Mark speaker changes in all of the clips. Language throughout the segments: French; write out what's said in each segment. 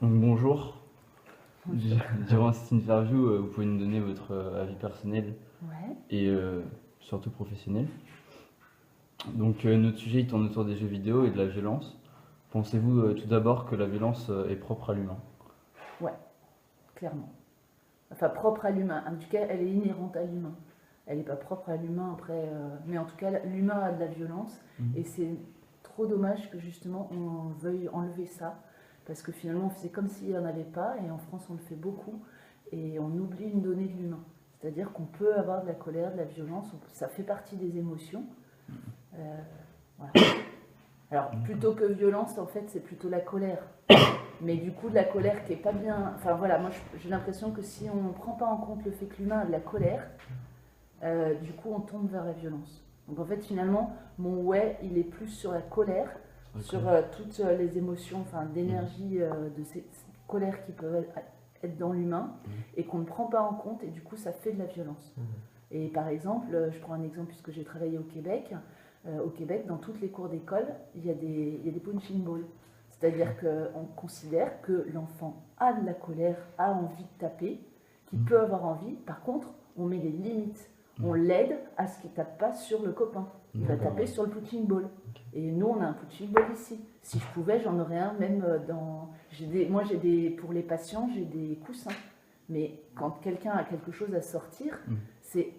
Speaker 1: Donc, bonjour. Durant cette interview, vous pouvez nous donner votre avis personnel
Speaker 2: Ouais.
Speaker 1: et surtout professionnel. Donc notre sujet il tourne autour des jeux vidéo et de la violence. Pensez-vous tout d'abord que la violence est propre à l'humain?
Speaker 2: Ouais, clairement. Enfin, propre à l'humain. En tout cas, elle est inhérente à l'humain. Elle n'est pas propre à l'humain après. Mais en tout cas, l'humain a de la violence. Et c'est trop dommage que justement on veuille enlever ça. Parce que finalement, c'est comme s'il n'y en avait pas. Et en France, on le fait beaucoup. Et on oublie une donnée de l'humain. C'est-à-dire qu'on peut avoir de la colère, de la violence. Ça fait partie des émotions. Voilà. Alors, plutôt que violence, en fait, c'est plutôt la colère. Mais du coup, de la colère qui est pas bien. Enfin voilà, moi j'ai l'impression que si on ne prend pas en compte le fait que l'humain a de la colère, du coup on tombe vers la violence. Donc en fait, finalement, mon ouais, il est plus sur la colère, sur toutes les émotions, enfin d'énergie, de ces colères qui peuvent être dans l'humain et qu'on ne prend pas en compte et du coup ça fait de la violence. Et par exemple, je prends un exemple puisque j'ai travaillé au Québec. Au Québec, dans toutes les cours d'école, il y a des punching balls. C'est-à-dire qu'on considère que l'enfant a de la colère, a envie de taper, qu'il peut avoir envie. Par contre, on met les limites. On l'aide à ce qu'il ne tape pas sur le copain. Il va taper sur le punching ball. Et nous, on a un punching ball ici. Si je pouvais, j'en aurais un même dans... Moi, pour les patients, j'ai des coussins. Mais quand quelqu'un a quelque chose à sortir, c'est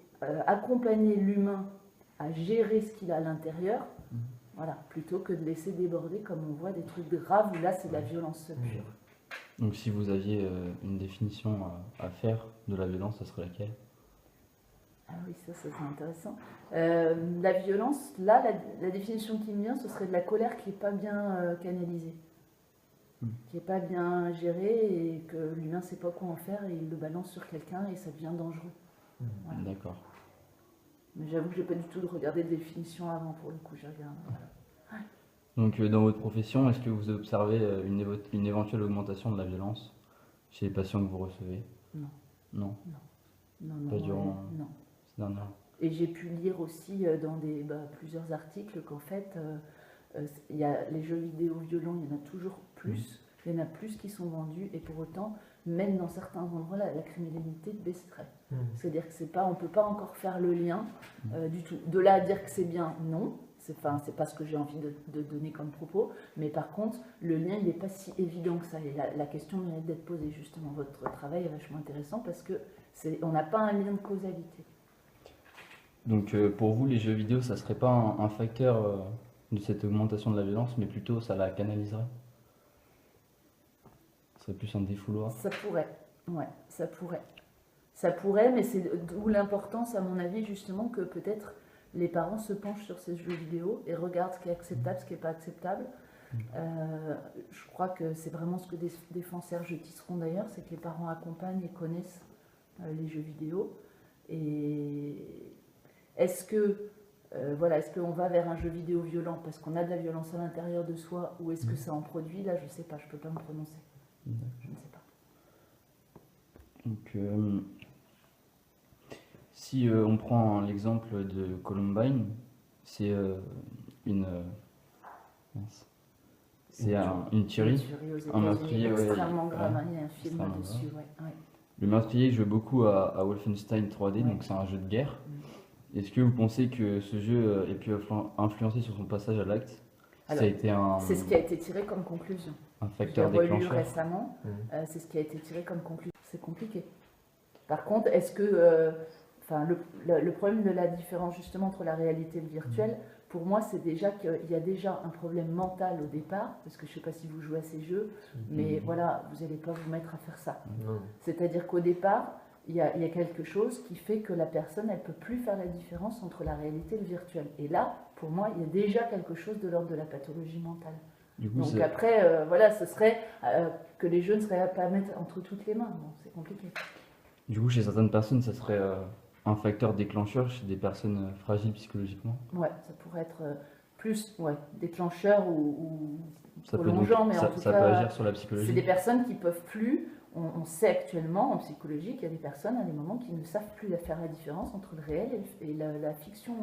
Speaker 2: accompagner l'humain à gérer ce qu'il a à l'intérieur. Voilà, plutôt que de laisser déborder comme on voit des trucs graves où là c'est de la violence pure.
Speaker 1: Donc si vous aviez une définition à faire de la violence, ça serait laquelle?
Speaker 2: Ah oui, ça c'est intéressant. La violence, là, la définition qui me vient, ce serait de la colère qui n'est pas bien canalisée, qui n'est pas bien gérée et que l'humain ne sait pas quoi en faire et il le balance sur quelqu'un et ça devient dangereux. Voilà.
Speaker 1: D'accord.
Speaker 2: Mais j'avoue que je n'ai pas du tout regardé de définition avant pour le coup, j'ai regardé. Voilà.
Speaker 1: Donc dans votre profession, est-ce que vous observez une éventuelle augmentation de la violence chez les patients que vous recevez?
Speaker 2: Non.
Speaker 1: Non.
Speaker 2: Non.
Speaker 1: Pas durant
Speaker 2: non.
Speaker 1: ces dernières.
Speaker 2: Et j'ai pu lire aussi dans plusieurs articles qu'en fait, il y a les jeux vidéo violents, il y en a toujours plus. Il y en a plus qui sont vendus et pour autant, même dans certains endroits, la criminalité baisserait. C'est-à-dire que c'est pas, on peut pas encore faire le lien du tout. De là à dire que c'est bien, non. C'est pas ce que j'ai envie de donner comme propos. Mais par contre, le lien, il n'est pas si évident que ça. Et la question mérite d'être posée justement. Votre travail est vachement intéressant parce que on n'a pas un lien de causalité.
Speaker 1: Donc pour vous, les jeux vidéo, ça serait pas un facteur de cette augmentation de la violence, mais plutôt ça la canaliserait? Ce serait plus un défouloir?
Speaker 2: Ça pourrait, ouais, ça pourrait. Ça pourrait, mais c'est d'où l'importance, à mon avis, justement, que peut-être les parents se penchent sur ces jeux vidéo et regardent ce qui est acceptable, ce qui n'est pas acceptable. Je crois que c'est vraiment ce que défend Serge Tisseron d'ailleurs, c'est que les parents accompagnent et connaissent les jeux vidéo. Et est-ce que est-ce qu'on va vers un jeu vidéo violent parce qu'on a de la violence à l'intérieur de soi ou est-ce que ça en produit? Là, je ne sais pas, je ne peux pas me prononcer. Je ne sais pas.
Speaker 1: Donc, si on prend l'exemple de Columbine, c'est une tuerie, un meurtrier
Speaker 2: extrêmement grave, il y a un film dessus. Ouais.
Speaker 1: Le meurtrier joue beaucoup à Wolfenstein 3D, donc c'est un jeu de guerre. Est-ce que vous pensez que ce jeu ait pu influencer sur son passage à l'acte?
Speaker 2: C'est ce qui a été tiré comme conclusion.
Speaker 1: Un facteur déclencheur.
Speaker 2: J'ai relu récemment, c'est ce qui a été tiré comme conclusion. C'est compliqué. Par contre, est-ce que... le problème de la différence justement entre la réalité et le virtuel, pour moi, c'est déjà qu'il y a déjà un problème mental au départ, parce que je ne sais pas si vous jouez à ces jeux, mais voilà, vous n'allez pas vous mettre à faire ça. C'est-à-dire qu'au départ, il y a quelque chose qui fait que la personne, elle ne peut plus faire la différence entre la réalité et le virtuel. Et là, pour moi, il y a déjà quelque chose de l'ordre de la pathologie mentale. Donc après, ce serait que les jeux ne seraient pas à mettre entre toutes les mains. Bon, c'est compliqué.
Speaker 1: Du coup, chez certaines personnes, ça serait un facteur déclencheur, chez des personnes fragiles psychologiquement?
Speaker 2: Ouais, ça pourrait être plus déclencheur ou
Speaker 1: ça
Speaker 2: prolongeant, mais en tout
Speaker 1: cas, ça peut agir sur la psychologie.
Speaker 2: C'est des personnes qui peuvent plus. On sait actuellement en psychologie qu'il y a des personnes à des moments qui ne savent plus faire la différence entre le réel et la fiction.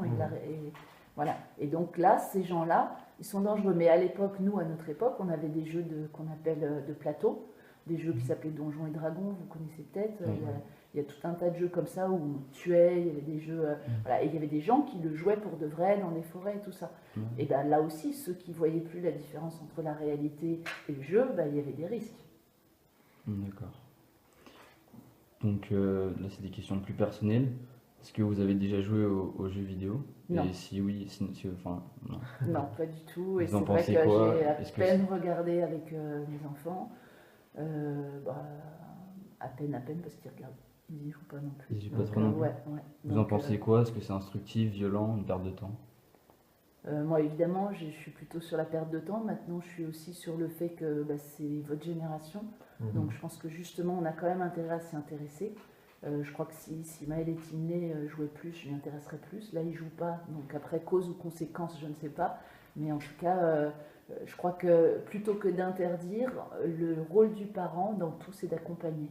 Speaker 2: Voilà. Et donc là, ces gens-là, ils sont dangereux. Mais à l'époque, nous, à notre époque, on avait des jeux qu'on appelle de plateau. des jeux qui s'appelaient Donjons et Dragons, vous connaissez peut-être.
Speaker 1: Oui.
Speaker 2: Il y a tout un tas de jeux comme ça où on tuait, il y avait des jeux, voilà, et il y avait des gens qui le jouaient pour de vrai dans les forêts et tout ça. Et ben là aussi, ceux qui voyaient plus la différence entre la réalité et le jeu, ben, il y avait des risques.
Speaker 1: D'accord. Donc là, c'est des questions plus personnelles. Est-ce que vous avez déjà joué aux jeux vidéo?
Speaker 2: Non.
Speaker 1: Et si oui, enfin, non.
Speaker 2: Non, pas du tout. Et
Speaker 1: Vous
Speaker 2: c'est
Speaker 1: en
Speaker 2: vrai
Speaker 1: pensez
Speaker 2: que
Speaker 1: quoi?
Speaker 2: j'ai à
Speaker 1: Est-ce que
Speaker 2: peine regardé avec mes enfants. Bah, à peine, parce qu'ils regardent. Ils y jouent pas non plus.
Speaker 1: Ils y jouent pas trop non plus.
Speaker 2: Ouais.
Speaker 1: vous en pensez quoi? Est-ce que c'est instructif, violent, une perte de temps?
Speaker 2: Moi, évidemment, je suis plutôt sur la perte de temps. Maintenant, je suis aussi sur le fait que bah, c'est votre génération. Donc, je pense que justement, on a quand même intérêt à s'y intéresser. Je crois que si Maël et Timney jouaient plus, je m'y intéresserais plus. Là, ils ne jouent pas. Donc, après, cause ou conséquence, je ne sais pas. Mais en tout cas, je crois que plutôt que d'interdire, le rôle du parent dans tout, c'est d'accompagner.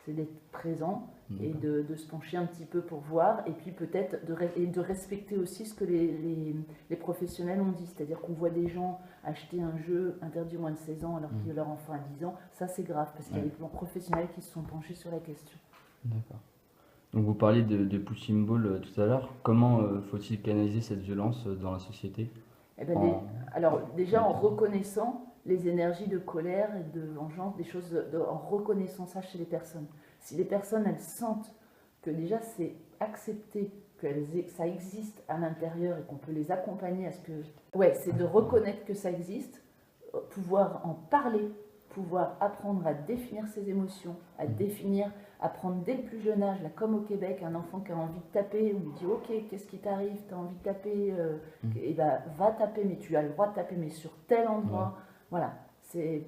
Speaker 2: C'est d'être présent et de se pencher un petit peu pour voir. Et puis peut-être de respecter aussi ce que les professionnels ont dit. C'est-à-dire qu'on voit des gens acheter un jeu interdit aux moins de 16 ans alors que leur enfant a 10 ans. Ça, c'est grave parce qu'il y a des professionnels qui se sont penchés sur la question.
Speaker 1: D'accord. Donc vous parliez de punching ball tout à l'heure. Comment faut-il canaliser cette violence dans la société?
Speaker 2: Eh ben, alors déjà en reconnaissant les énergies de colère et de vengeance, des choses en reconnaissant ça chez les personnes. Si les personnes elles sentent que déjà c'est accepté, que ça existe à l'intérieur et qu'on peut les accompagner à ce que... Ouais, c'est de reconnaître que ça existe, pouvoir en parler, pouvoir apprendre à définir ses émotions, à apprendre dès le plus jeune âge, là, comme au Québec, un enfant qui a envie de taper, on lui dit ok, qu'est-ce qui t'arrive, tu as envie de taper, et ben, va taper, mais tu as le droit de taper, mais sur tel endroit. Voilà,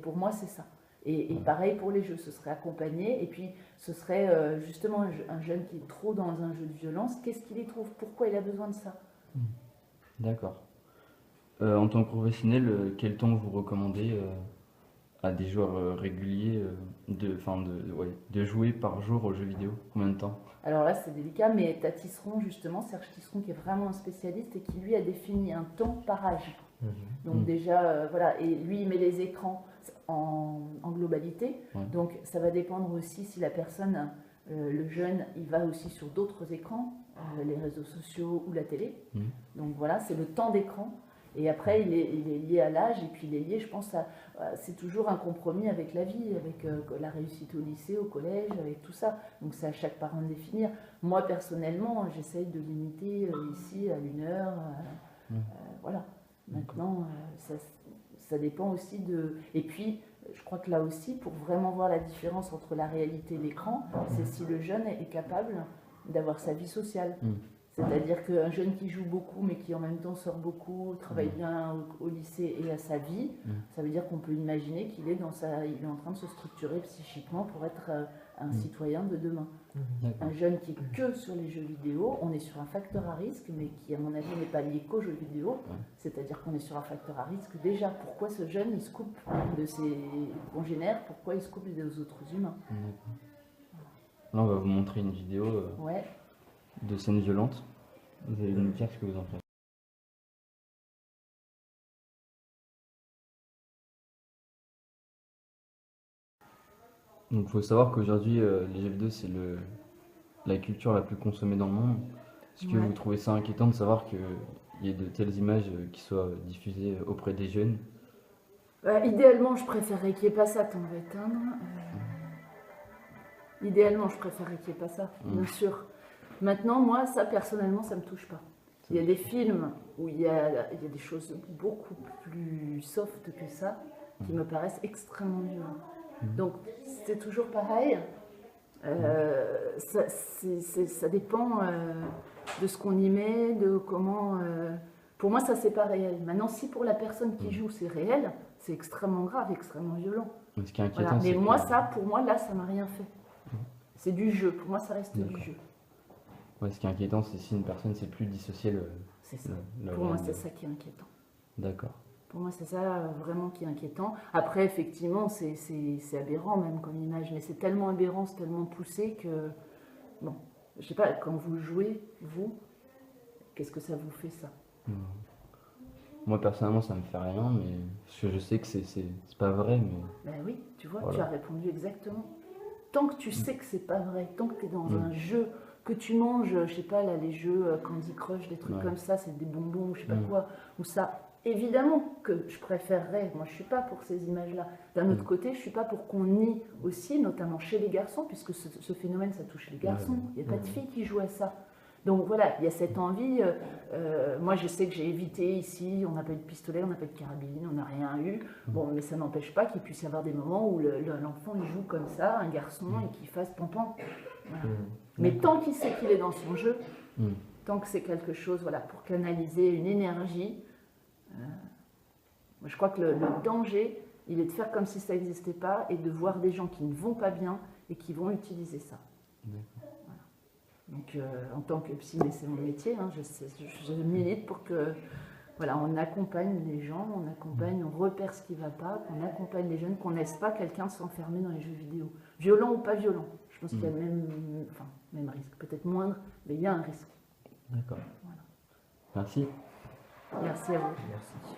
Speaker 2: pour moi c'est ça. Et pareil pour les jeux, ce serait accompagné, et puis ce serait justement un jeune qui est trop dans un jeu de violence, qu'est-ce qu'il y trouve, pourquoi il a besoin de ça.
Speaker 1: D'accord. En tant que professionnel, quel temps vous recommandez à des joueurs réguliers de jouer par jour aux jeux vidéo? Combien de temps?
Speaker 2: Alors là c'est délicat, mais tu as Tisseron justement, Serge Tisseron qui est vraiment un spécialiste et qui lui a défini un temps par âge. Donc déjà, voilà, et lui il met les écrans en globalité, donc ça va dépendre aussi si la personne, le jeune, il va aussi sur d'autres écrans, les réseaux sociaux ou la télé, donc voilà, c'est le temps d'écran, et après il est lié à l'âge, et puis il est lié, je pense, c'est toujours un compromis avec la vie, avec la réussite au lycée, au collège, avec tout ça, donc c'est à chaque parent de définir. Moi personnellement, j'essaye de limiter ici à 1 heure, voilà. Maintenant, ça dépend aussi de... Et puis, je crois que là aussi, pour vraiment voir la différence entre la réalité et l'écran, c'est si le jeune est capable d'avoir sa vie sociale. C'est-à-dire qu'un jeune qui joue beaucoup, mais qui en même temps sort beaucoup, travaille bien au lycée et à sa vie, ça veut dire qu'on peut imaginer qu'il est, il est en train de se structurer psychiquement pour être un citoyen de demain. Un jeune qui est que sur les jeux vidéo, on est sur un facteur à risque, mais qui, à mon avis, n'est pas lié qu'aux jeux vidéo. C'est-à-dire qu'on est sur un facteur à risque. Déjà, pourquoi ce jeune, il se coupe de ses congénères? Pourquoi il se coupe des autres humains?
Speaker 1: Là, on va vous montrer une vidéo de scènes violentes. Vous allez nous dire ce que vous en pensez. Donc, il faut savoir qu'aujourd'hui, les jeux vidéo, c'est la culture la plus consommée dans le monde. Est-ce que vous trouvez ça inquiétant de savoir qu'il y ait de telles images qui soient diffusées auprès des jeunes?
Speaker 2: Idéalement, je préférerais qu'il n'y ait pas ça. T'en vas éteindre. Idéalement, je préférerais qu'il n'y ait pas ça, bien sûr. Maintenant, moi, ça, personnellement, ça ne me touche pas. Il y a des films où il y a des choses beaucoup plus soft que ça, qui me paraissent extrêmement violentes. Donc, c'est toujours pareil. Ça dépend de ce qu'on y met, de comment... Pour moi, ça, c'est pas réel. Maintenant, si pour la personne qui joue, c'est réel, c'est extrêmement grave, extrêmement violent.
Speaker 1: Ce qui est inquiétant,
Speaker 2: Mais moi, pour moi, là, ça m'a rien fait. C'est du jeu. Pour moi, ça reste du jeu.
Speaker 1: Ouais, ce qui est inquiétant, c'est si une personne ne sait plus dissocier le...
Speaker 2: C'est ça. Pour moi, c'est ça qui est inquiétant.
Speaker 1: D'accord.
Speaker 2: Pour moi, c'est ça vraiment qui est inquiétant. Après, effectivement, c'est aberrant même comme image, mais c'est tellement aberrant, c'est tellement poussé que... Bon, je sais pas, quand vous jouez, vous, qu'est-ce que ça vous fait, ça?
Speaker 1: moi personnellement ça me fait rien, mais parce que je sais que c'est pas vrai, mais
Speaker 2: Ben oui, tu vois, tu
Speaker 1: voilà.
Speaker 2: as répondu exactement. Tant que tu sais que c'est pas vrai, tant que tu es dans
Speaker 1: Mm.
Speaker 2: un jeu, que tu manges, je sais pas, là, les jeux Candy Crush, des trucs
Speaker 1: Ouais.
Speaker 2: comme ça, c'est des bonbons, je sais pas
Speaker 1: Mm.
Speaker 2: quoi, ou ça, évidemment que je préférerais, moi je suis pas pour ces images-là. D'un autre côté, je suis pas pour qu'on nie aussi, notamment chez les garçons, puisque ce phénomène, ça touche les garçons.
Speaker 1: Ouais.
Speaker 2: Il n'y a pas de filles qui jouent à ça. Donc voilà, il y a cette envie. Moi, je sais que j'ai évité ici, on n'a pas eu de pistolet, on n'a pas eu de carabine, on n'a rien eu. Bon, mais ça n'empêche pas qu'il puisse y avoir des moments où l'enfant il joue comme ça, un garçon, et qu'il fasse pampan. Voilà. Mais tant qu'il sait qu'il est dans son jeu,
Speaker 1: Mm.
Speaker 2: tant que c'est quelque chose, voilà, pour canaliser une énergie, moi, je crois que le danger, il est de faire comme si ça n'existait pas et de voir des gens qui ne vont pas bien et qui vont utiliser ça. Voilà. Donc, en tant que psy, mais c'est mon métier, hein, je milite pour que, voilà, on accompagne les gens, on accompagne, on repère ce qui ne va pas, qu'on accompagne les jeunes, qu'on ne laisse pas quelqu'un s'enfermer dans les jeux vidéo, violent ou pas violent. Je pense qu'il y a le même risque, peut-être moindre, mais il y a un risque.
Speaker 1: D'accord.
Speaker 2: Voilà.
Speaker 1: Merci.
Speaker 2: Merci à vous.
Speaker 3: Merci.